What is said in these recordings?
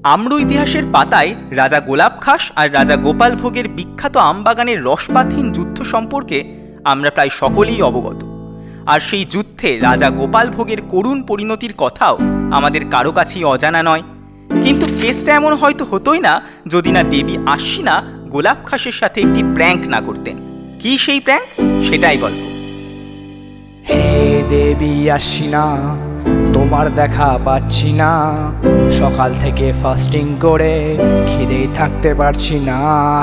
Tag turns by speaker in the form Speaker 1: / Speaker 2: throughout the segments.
Speaker 1: আম্র ইতিহাসের পাতায় রাজা গোলাপ খাস আর রাজা গোপাল ভোগের বিখ্যাত আমবাগানের রসপাতহীন যুদ্ধ সম্পর্কে আমরা প্রায় সকলেই অবগত। আর সেই যুদ্ধে রাজা গোপাল ভোগের করুণ পরিণতির কথাও আমাদের কারো কাছেই অজানা নয়। কিন্তু কেসটা এমন হয়তো হতোই না যদি না দেবী আশ্বিনা গোলাপ খাসের সাথে একটি প্র্যাঙ্ক না করতেন। কি সেই প্র্যাঙ্ক, সেটাই গল্প।
Speaker 2: হে দেবী আশ্বিনা, তোমার দেখা পাচ্ছি না, সকাল থেকে ফাস্টিং করে খিদেই থাকতে পারছি না।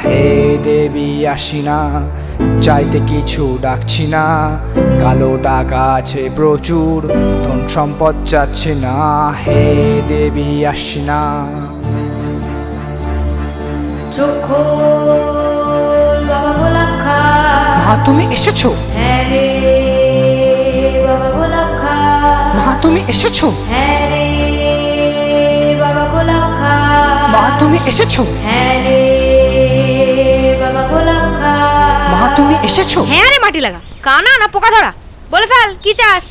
Speaker 2: হে দেবী আশ্বিনা, চাইতে কিছু ডাকছি না, কালো টাকা আছে প্রচুর, ধন সম্পদ চাচ্ছে না। হে দেবী আশ্বিনা।
Speaker 3: বাবা গোলাপ খাস।
Speaker 2: মা তুমি এসেছো?
Speaker 3: হ্যাঁ রে বাবা গোলাপ খাস।
Speaker 2: মা তুমি এসেছো?
Speaker 3: হ্যাঁ রে বাবা গোলাপ খাস।
Speaker 2: মা তুমি এসেছো?
Speaker 3: হ্যাঁ রে বাবা গোলাপ খাস।
Speaker 2: মা তুমি এসেছো?
Speaker 4: হ্যাঁ রে মাটি লাগা, কানা না পোকা ধরা, বলে ফেল কি চাস।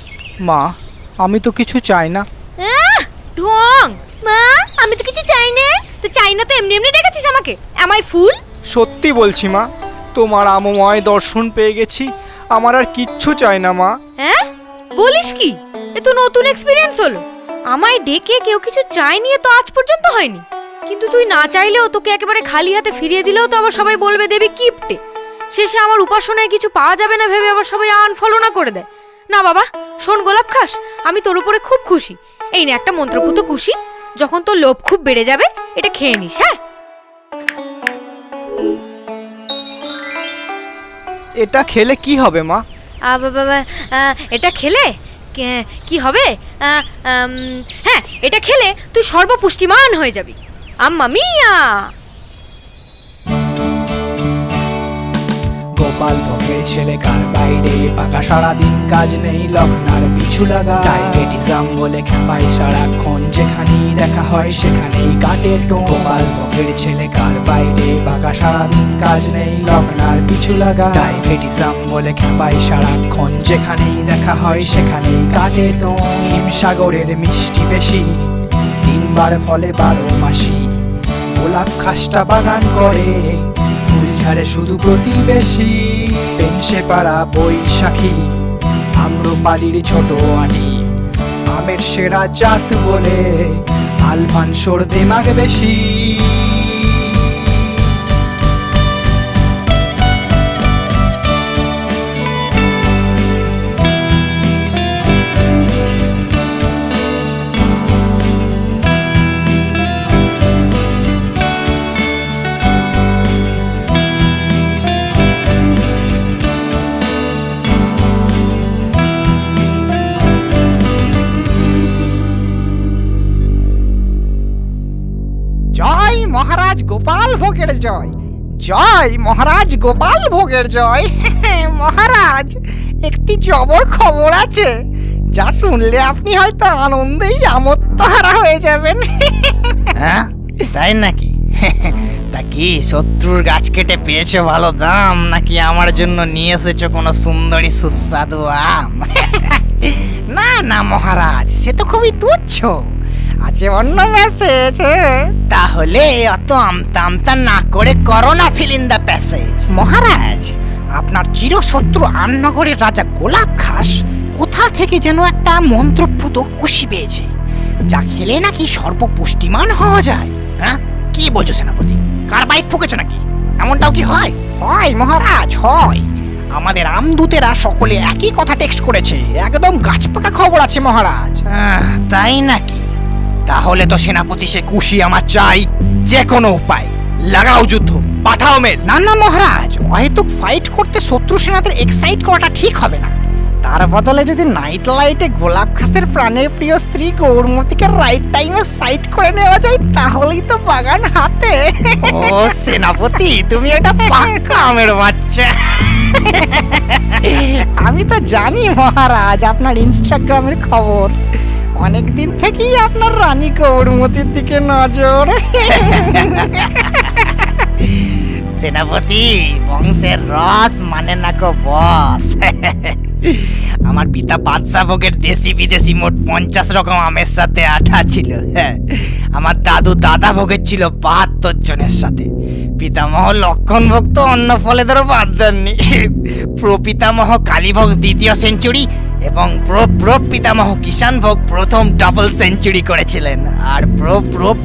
Speaker 2: মা আমি তো কিছু চাই না।
Speaker 4: ঢং, মা আমি তো কিছু চাই না। তো চাই না তো এমনি এমনি ডেকেছিস আমাকে? আমায় ফুল?
Speaker 2: সত্যি বলছি মা, তোমার আমময় দর্শন পেয়ে গেছি, আমার আর কিচ্ছু চাই না মা।
Speaker 4: হ্যাঁ বলিস কি? এ তো নতুন এক্সপিরিয়েন্স হলো। আমায় ডেকে কেউ কিছু চায়নি, তো আজ পর্যন্ত হয়নি। কিন্তু তুই না চাইলেও তোকে একেবারে খালি হাতে ফিরিয়ে দিলেও তো আবার সবাই বলবে দেবী কিপটে। শেষে আমার উপাসনায় কিছু পাওয়া যাবে না ভেবে আবার সবাই আনফলো না করে দেয়। না বাবা শোন গোলাপ খাস, আমি তোর উপরে খুব খুশি। এই না একটা মন্ত্রপুত খুশি, যখন তোর লোভ খুব বেড়ে যাবে এটা খেয়ে নিস। হ্যাঁ
Speaker 2: এটা খেলে কি হবে মা?
Speaker 4: এটা খেলে কি হবে? হ্যাঁ এটা খেলে তুই সর্বপুষ্টিমান হয়ে যাবি। আম্মা মিয়া।
Speaker 2: গোপাল ভোগের ছেলে কার বাইরে, পাকা সারাদিন কাজ নেই, লগ্নার পিছু লাগা, ডায়াবেটিজম বলে খেপাই সারাক্ষণ, যেখানেই দেখা হয় সেখানেই কাটে টোন। গোপাল ভোগের ছেলে কার বাইরে, পাকা সারাদিন কাজ নেই, লগ্নার পিছু লাগা, ডায়াবেটিজম বলে খেপাই সারাক্ষণ, যেখানেই দেখা হয় সেখানেই কাটে টোন। হিমসাগরের মিষ্টি বেশি, 3 বার ফলে 12 মাসি, গোলাপ খাসটা বাগান করে, ফুল ঝাড়ে শুধু প্রতিবেশী। পেনসে পাড়া বৈশাখী, আম্রপালির ছোট আনি, আমের সেরা জাত বলে আলফানসোর দেমাগ বেশি। জয় মহারাজ গোপাল ভোগের জয়, জয় মহারাজ গোপাল ভোগের জয়। মহারাজ একটি জবর খবর আছে, যা শুনলে আপনি হয়তো আনন্দেই আমোত্তাহারা হয়ে যাবেন।
Speaker 5: হ্যাঁ তাই নাকি? তা কি শত্রুর গাছ কেটে পেয়েছো ভালো দাম, নাকি আমার জন্য নিয়ে এসেছো কোনো সুন্দরী সুস্বাদু আম?
Speaker 2: না না মহারাজ, সে তো খুবই তুচ্ছ, আছে অন্য মেসেজ।
Speaker 5: তাহলে অত আমতা আমতা না করে করো না ফিল ইন দ্য প্যাসেজ।
Speaker 2: মহারাজ আপনার চিরশত্রু আন্নগরের রাজা গোলাপ খাস কোথা থেকে যেন একটা মন্ত্রপুত কুশি পেয়েছে, যা খেলে নাকি সর্বপুষ্টিমান হওয়া যায়।
Speaker 5: হ্যাঁ কি বলছো সেনাপতি? কার্বাইড ফুকেছো নাকি? এমনটাও কি হয়?
Speaker 2: হয় মহারাজ হয়, আমাদের আমদূতেরা সকলে একই কথা টেক্সট করেছে, একদম গাছপাকা খবর আছে মহারাজ।
Speaker 5: তাই নাকি? তাহলে তো সেনাপতি সে কুশি আমার চাই, যে কোনো উপায় লাগাও যুদ্ধ, পাঠাও মেল।
Speaker 2: না না মহারাজ, হয়তো ফাইট করতে শত্রু সেনাদের এক্সাইট করাটা ঠিক হবে না। তার বদলে যদি নাইট লাইটে গোলাপ খাসের প্রাণের প্রিয় স্ত্রী গৌরমতিকে রাইট টাইমে সাইট করে নেওয়া যায়, তাহলেই তো বাগান হাতে।
Speaker 5: ও সেনাপতি, তুমি এটা পাক্কা আমের বাচ্চা।
Speaker 2: আমি তো জানি মহারাজ আপনার ইনস্টাগ্রামের খবর, অনেক দিন থেকেই আপনার রানী গৌরমতির দিকে নজর।
Speaker 5: সেনাপতি বংশের রস মানে না গো বস। আমার পিতা বাদশা ভোগের দেশি বিদেশি মোট 50 রকম আমের সাথে আঠা ছিল। হ্যাঁ, আমার দাদু দাদা ভোগের ছিল 72 জনের সাথে। পিতামহ লক্ষণ ভোগ তো অন্য ফলেদেরও বাদ দেননি। প্রপিতামহ কালীভোগ দ্বিতীয় সেঞ্চুরি এবং প্রপিতামহ কিষাণ ভোগ প্রথম ডাবল সেঞ্চুরি করেছিলেন। আর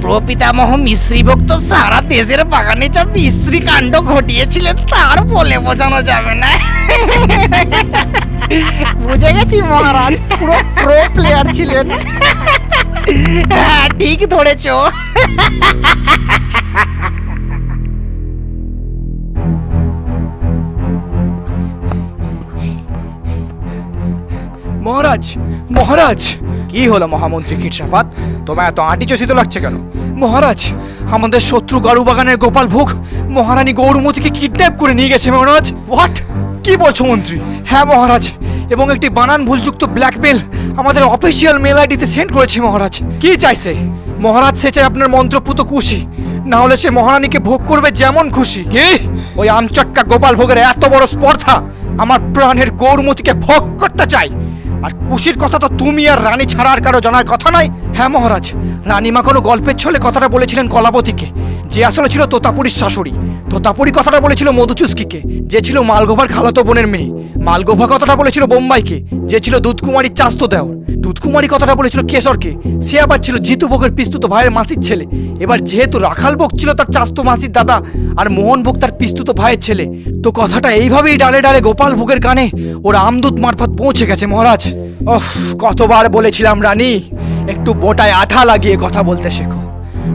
Speaker 5: প্রপিতামহ মিশ্রি ভোগ তো সারা দেশের বাগানে যা মিশ্রি কাণ্ড ঘটিয়েছিলেন তার বলে বোঝানো যাবে না। বুঝে গেছি মহারাজ, পুরো প্রো প্লেয়ার ছিলেন। হ্যাঁ, ঠিক ধরেছ।
Speaker 2: মহারাজ, মহারাজ! কি হলো মহামন্ত্রী কীটসাপাত? তোমায় এত আঁটি চষিত লাগছে কেন? মহারাজ, আমাদের শত্রু গাড়ু বাগানের গোপাল ভোগ মহারানী গৌরমতীকে কিডন্যাপ করে নিয়ে গেছে মহারাজ। হোয়াট? কি বলছো মন্ত্রী? হ্যাঁ মহারাজ, এবং একটি বানান ভুলযুক্ত ব্ল্যাকমেল আমাদের অফিসিয়াল মেল আইডিতে সেন্ড করেছে মহারাজ। কি চাইছে মহারাজ? সে চাই আপনার মন্ত্রপুত খুশি, না হলে সে মহারানীকে ভোগ করবে যেমন খুশি। কি ওই আমচটকা গোপাল ভোগের এত বড় স্পর্ধা আমার প্রাণের গৌরমতীকে ভোগ করতে চাই? আর খুশির কথা তো তুমি আর রানী ছাড়া আর কারো জানার কথা নয়। হ্যাঁ মহারাজ, রানীমা কোনো গল্পের ছলে কথাটা বলেছিলেন কলাবতীকে, যে আসলে ছিল তোতাপুরীর শাশুড়ি। তোতাপুরী কথাটা বলেছিল মধুচুস্কিকে, যে ছিল মালগোভার খালাতো বোনের মেয়ে। মালগোভা কথাটা বলেছিল বোম্বাইকে, যে ছিল দুধকুমারীর চাস্তো দেওর। দুধকুমারী কথাটা বলেছিল কেশরকে, সে আবার ছিল জিতু ভোগের পিস্তুত ভাইয়ের মাসির ছেলে। এবার যেহেতু রাখাল ভোগ ছিল তার চাস্তো মাসির দাদা, আর মোহন ভোগ তার পিস্তুত ভাইয়ের ছেলে, তো কথাটা এইভাবেই ডালে ডালে গোপাল ভোগের কানে ওর আমদূত মারফত পৌঁছে গেছে মহারাজ। ওহ, কতবার বলেছিলাম রানী, একটু বোটায় আঠা লাগিয়ে কথা বলতে শেখো।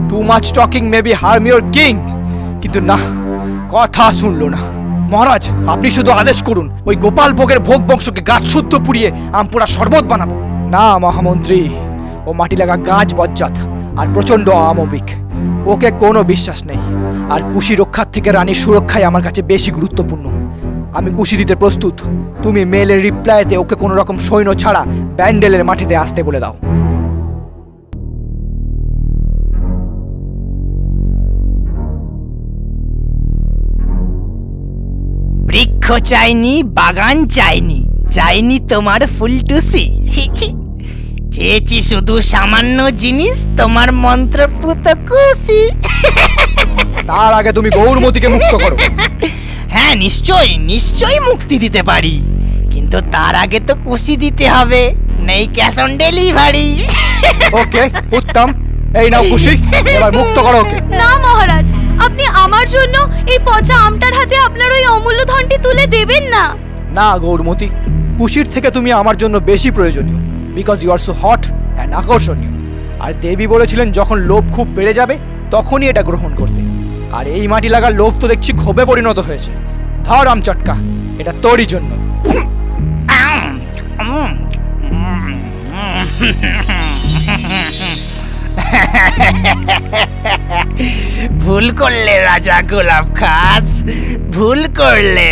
Speaker 2: Too much talking may be harm your king. কিন্তু না, কথা শুনলো না। মহারাজ, আপনি শুধু আদেশ করুন, ওই গোপাল ভোগের ভোগ বংশকে গাছ শুদ্ধ পুড়িয়ে আমপুরা শরবত বানাবো। না মহামন্ত্রী, ও মাটি লাগা গাছ বজ্জাত আর প্রচণ্ড আমবিক, ওকে কোনো বিশ্বাস নেই। আর কুশি রক্ষার থেকে রানীর সুরক্ষাই আমার কাছে বেশি গুরুত্বপূর্ণ। আমি কুশি দিতে প্রস্তুত। তুমি মেলের রিপ্লাইতে ওকে কোনো রকম সৈন্য ছাড়া ব্যান্ডেলের মাটিতে আসতে বলে দাও।
Speaker 5: বৃক্ষ চাইনি, বাগান চাইনি, চাইনি তোমার ফুলটুসি। চেয়েছি শুধু সামান্য জিনিস, তোমার মন্ত্রপুত খুশি।
Speaker 2: তার আগে তুমি গৌরমতীকে মুক্ত করো।
Speaker 5: হ্যাঁ, নিশ্চয়ই নিশ্চয়ই মুক্তি দিতে পারি, কিন্তু তার আগে তো খুশি দিতে হবে। নেই ক্যাশ অন ডেলিভারি।
Speaker 2: ওকে, উত্তম। এই নাও খুশি, এবার মুক্ত করো ওকে।
Speaker 4: না মহারাজ, আপনি আমার জন্য এই পচা আমটার হাতে আপনার ওই অমূল্য ধনটি তুলে দেবেন না।
Speaker 2: না গৌরমতী, খুশির থেকে তুমি আমার জন্য বেশি প্রয়োজনীয়, because you are so hot and আকর্ষণীয়। আর দেবী বলেছিলেন যখন লোভ খুব বেড়ে যাবে তখনই এটা গ্রহণ করতে। আর এই মাটি লাগার লোভ তো দেখছি ক্ষোভে পরিণত হয়েছে। ধর আমচটকা, এটা তোরই জন্য।
Speaker 5: ভুল করলে রাজা গোলাপ খাস, ভুল করলে।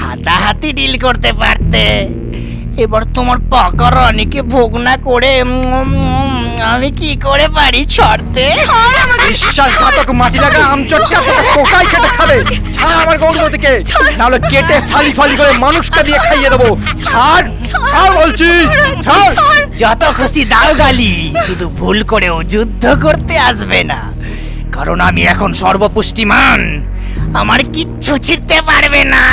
Speaker 5: হাতাহাতি ডিল করতে পারতে। এবার তোমার পাকা রানীকে ভোগ না করে আমি কি করে পারি ছড়তে?
Speaker 2: বিশ্বাসঘাতক মাটি লাগা আমচটকা তোকে পোকাই কেটে খাবে। ছাড় আমার গৌরমতীকে, নাহলে কেটে ছালি ফালি করে মানুষকে দিয়ে খাইয়ে দেবো। ছাড়, ছাড় বলছি, ছাড়।
Speaker 5: যত খুশি দাও গালি, শুধু ভুল করেও যুদ্ধ করতে আসবে না, কারণ আমি এখন সর্বপুষ্টিমান। আমার কিচ্ছু ছিঁড়তে পারবে না।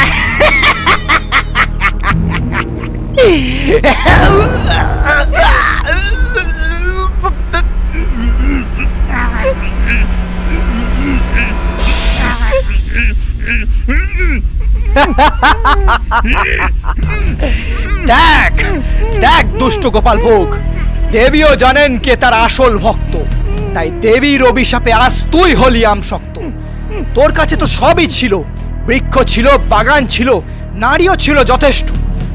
Speaker 2: দেখ দেখ দুষ্ট গোপাল ভোগ, দেবীও জানেন কে তার আসল ভক্ত। তাই দেবীর অভিশাপে আজ তুই হলি আমশক্ত। তোর কাছে তো সবই ছিল, বৃক্ষ ছিল, বাগান ছিল, নারীও ছিল যথেষ্ট।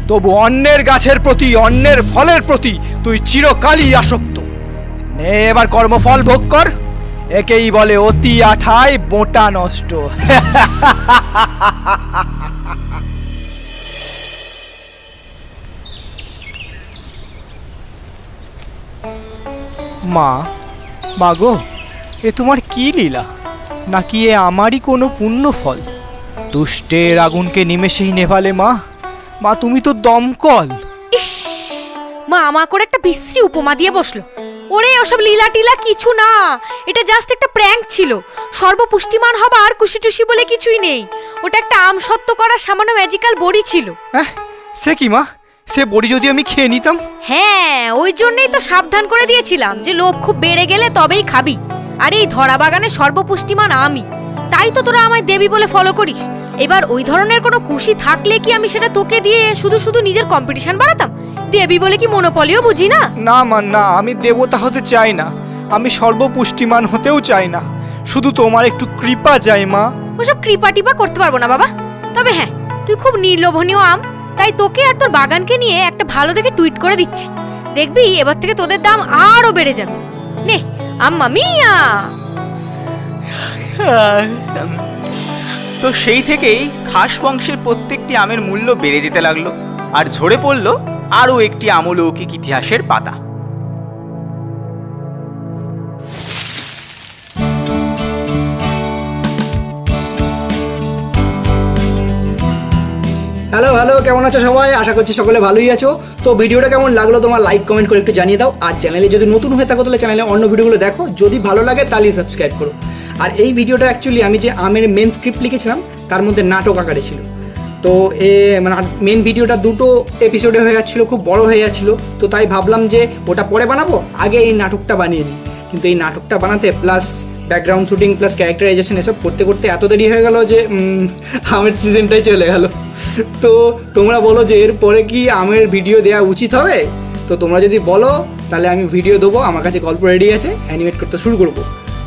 Speaker 2: তবু অন্যের গাছের প্রতি, অন্যের ফলের প্রতি তুই চিরকালই আসক্ত। নে এবার কর্মফল ভোগ কর। একেই বলে অতি আঠায় বোঁটা নষ্ট। মা, মাগো, এ তোমার কি লীলা? নাকি এ আমারই কোনো পুণ্য ফল? দুষ্টের আগুনকে নিমেষেই নেভালে মা। মা তুমি তো দমকল।
Speaker 4: ইস, মা আমা করে একটা বিশ্রী উপমা দিয়ে বসলো। ওরে ওসব লীলা টিলা কিছু না, এটা জাস্ট একটা প্র্যাঙ্ক ছিল। সর্বপুষ্টিমান হবার কুশি টুসি বলে কিছুই নেই। ওটা একটা আমসত্ত্ব করার সামান্য ম্যাজিক্যাল বড়ি ছিল।
Speaker 2: হ্যাঁ, সে কি মা? সে বড়ি যদি আমি খেয়ে নিতাম?
Speaker 4: হ্যাঁ, ওই জন্যই তো সাবধান করে দিয়েছিলাম যে লোভ খুব বেড়ে গেলে তবেই খাবি। আর এই ধরা বাগানে সর্বপুষ্টিমান আমি, তাই তো তোরা আমায় দেবী বলে ফলো করিস। এবার ওই ধরনের কোনো খুশি থাকলে কি আমি সেটা তোকে দিয়ে শুধু শুধু নিজের কম্পিটিশন বাড়াতাম? দেবী বলে কি মনোপলিও বুঝি না?
Speaker 2: না মা না, আমি দেবতা হতে চাই না, আমি সর্বপুষ্টিমান হতেও চাই না, শুধু তোমার একটু কৃপা চাই মা।
Speaker 4: ওসব কৃপা টিপা করতে পারবো না বাবা। তবে হ্যাঁ, তুই খুব নির্লোভনীয় আম, তাই তোকে আর তোর বাগানকে নিয়ে একটা ভালো দেখে টুইট করে দিচ্ছি। দেখবি এবার থেকে তোদের দাম আরো বেড়ে যাবে। নে আম্মা মিয়া।
Speaker 1: তো সেই থেকেই খাস বংশের প্রত্যেকটি আমের মূল্য বেড়ে যেতে লাগলো, আর ঝরে পড়ল আরও একটি আমলৌকিক ইতিহাসের পাতা।
Speaker 6: হ্যালো হ্যালো, কেমন আছো সবাই? আশা করছি সকলে ভালোই আছো। তো ভিডিওটা কেমন লাগলো তোমার লাইক কমেন্ট করে একটু জানিয়ে দাও। আর চ্যানেলে যদি নতুন হয়ে থাকো তাহলে চ্যানেলে অন্য ভিডিওগুলো দেখো, যদি ভালো লাগে তাহলে সাবস্ক্রাইব করো। আর এই ভিডিওটা অ্যাকচুয়ালি আমি যে আমের মেন স্ক্রিপ্ট লিখেছিলাম তার মধ্যে নাটক আকারে ছিল। তো মানে মেন ভিডিওটা দুটো এপিসোডে হয়ে যাচ্ছিলো, খুব বড় হয়ে যাচ্ছিলো। তো তাই ভাবলাম যে ওটা পরে বানাবো, আগে এই নাটকটা বানিয়ে নিই। কিন্তু এই নাটকটা বানাতে plus background shooting plus characterisation এসব করতে করতে এত দেরি হয়ে গেল যে আমের সিজনটাই চলে গেল। তো তোমরা বলো যে এরপরে কি আমের ভিডিও দেওয়া উচিত হবে? তো তোমরা যদি বলো তাহলে আমি ভিডিও দেবো, আমার কাছে গল্প রেডি আছে, অ্যানিমেট করতে শুরু করবো।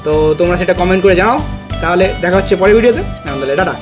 Speaker 6: তো তোমরা সেটা কমেন্ট করে জানাও। তাহলে দেখা হচ্ছে পরের ভিডিওতে। তাহলে টাটা।